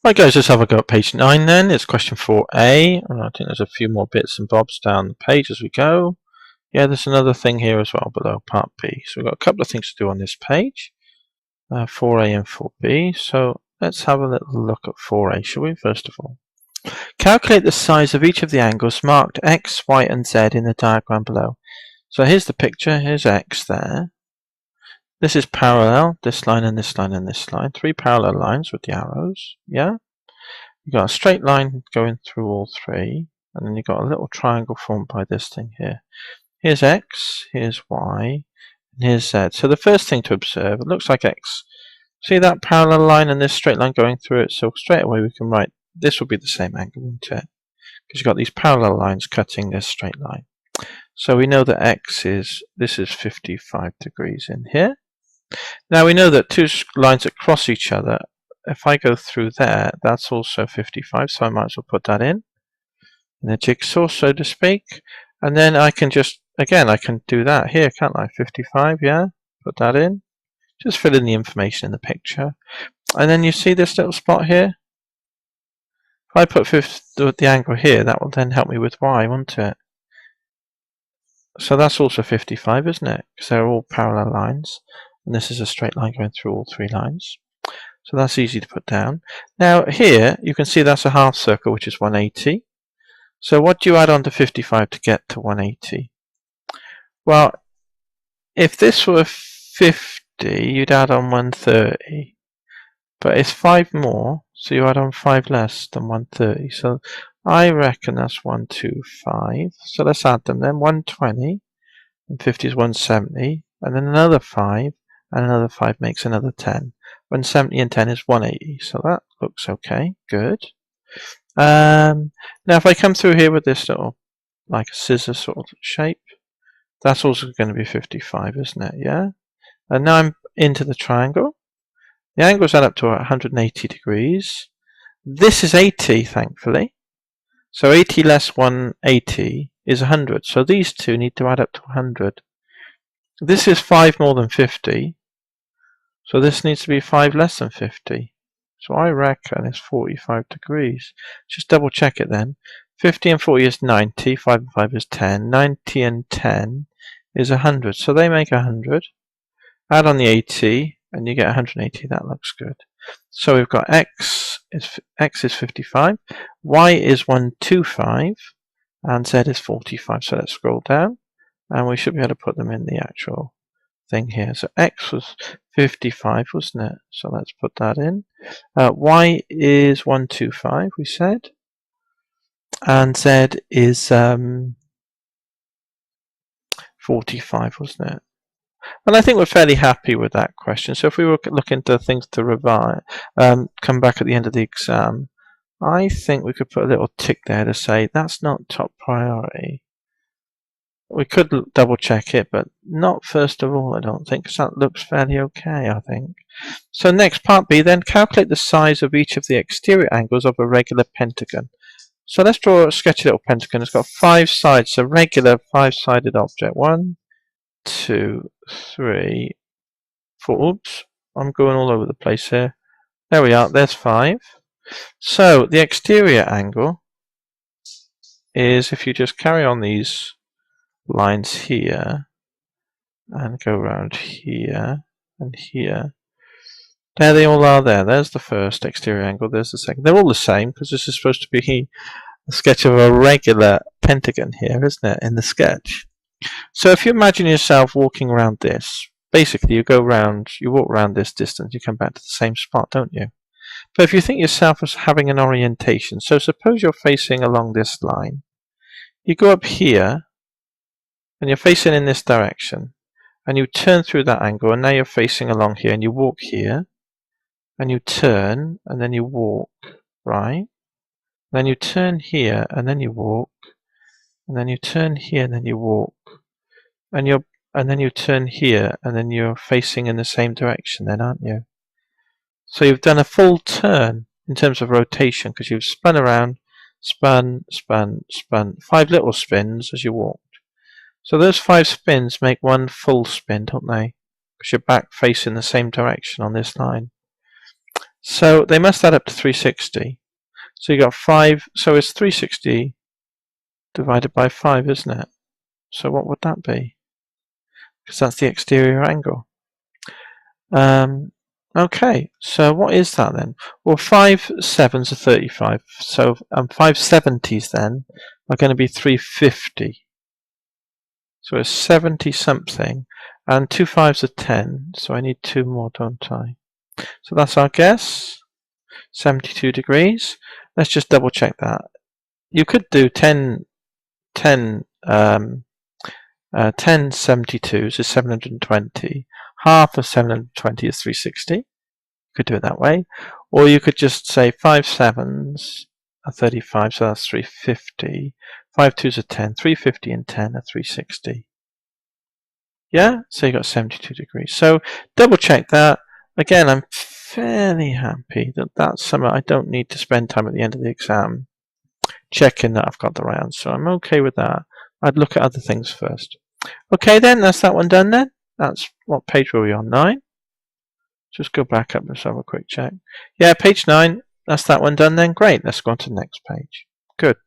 Right guys, let's have a go at page 9 then. It's question 4a, and I think there's a few more bits and bobs down the page as we go. Yeah, there's another thing here as well below part B. So we've got a couple of things to do on this page, 4a and 4b. So let's have a little look at 4a, shall we, first of all. Calculate the size of each of the angles marked x, y and z in the diagram below. So here's the picture, here's x there. This is parallel, this line and this line and this line. 3 parallel lines with the arrows, yeah? You've got a straight line going through all 3, and then you've got a little triangle formed by this thing here. Here's x, here's y, and here's z. So the first thing to observe, it looks like x. See that parallel line and this straight line going through it? So straight away we can write, this will be the same angle, won't it? Because you've got these parallel lines cutting this straight line. So we know that this is 55 degrees in here. Now we know that two lines that cross each other, if I go through there, that's also 55, so I might as well put that in the jigsaw, so to speak. And then I can just, again, I can do that here, can't I? 55, yeah, put that in. Just fill in the information in the picture. And then you see this little spot here? If I put the angle here, that will then help me with y, won't it? So that's also 55, isn't it? Because they're all parallel lines. And this is a straight line going through all 3 lines. So that's easy to put down. Now here, you can see that's a half circle, which is 180. So what do you add on to 55 to get to 180? Well, if this were 50, you'd add on 130. But it's 5 more, so you add on 5 less than 130. So I reckon that's 125. So let's add them then. 120, and 50 is 170, and then another 5, and another 5 makes another 10. 170 and 10 is 180, so that looks okay, good. Now if I come through here with this little, like a scissor sort of shape, that's also going to be 55, isn't it? Yeah. And now I'm into the triangle. The angles add up to 180 degrees. This is 80, thankfully. So 80 less 180 is 100. So these two need to add up to 100. This is 5 more than 50. So this needs to be 5 less than 50. So I reckon it's 45 degrees. Just double check it then. 50 and 40 is 90. 5 and 5 is 10. 90 and 10 is 100. So they make 100. Add on the 80 and you get 180. That looks good. So we've got x is 55. Y is 125. And z is 45. So let's scroll down. And we should be able to put them in the actual thing here. So x was 55, wasn't it? So let's put that in. Y is 125, we said. And z is 45, wasn't it? And I think we're fairly happy with that question. So if we were looking to things to revise, come back at the end of the exam, I think we could put a little tick there to say that's not top priority. We could double check it, but not first of all, I don't think, because that looks fairly okay, I think. So next, part B, then calculate the size of each of the exterior angles of a regular pentagon. So let's draw a sketchy little pentagon. It's got 5 sides, a regular 5-sided object. 1, 2, 3, 4. Oops, I'm going all over the place here. There we are, there's 5. So the exterior angle is, if you just carry on these lines here and go around here and here. There they all are there. There's the first exterior angle, there's the second. They're all the same because this is supposed to be a sketch of a regular pentagon here, isn't it, in the sketch? So if you imagine yourself walking around this, basically you walk around this distance, you come back to the same spot, don't you? But if you think yourself as having an orientation, so suppose you're facing along this line, you go up here, and you're facing in this direction, and you turn through that angle, and now you're facing along here, and you walk here, and you turn, and then you walk, right? Then you turn here, and then you walk, and then you turn here, and then you walk, and then you turn here, and then you're facing in the same direction then, aren't you? So you've done a full turn in terms of rotation, because you've spun around, spun, 5 little spins as you walk. So those 5 spins make one full spin, don't they? Because you're back facing the same direction on this line. So they must add up to 360. So you got 5, so it's 360 divided by 5, isn't it? So what would that be? Because that's the exterior angle. Okay, so what is that then? Well, 5 7s are 35. So 5 70s then are going to be 350. So it's 70 something. And 2 5s are 10. So I need 2 more, don't I? So that's our guess. 72 degrees. Let's just double check that. You could do 10 72s is 720. Half of 720 is 360. You could do it that way. Or you could just say 5 7s are 35, so that's 350. 5 2s are 10. 350 and 10 are 360. Yeah, so you got 72 degrees. So double check that. Again, I'm fairly happy that that's something I don't need to spend time at the end of the exam checking that I've got the right answer. I'm okay with that. I'd look at other things first. Okay then, that's that one done then. That's what page were we on? 9? Just go back up and have a quick check. Yeah, page 9. That's that one done then. Great. Let's go on to the next page. Good.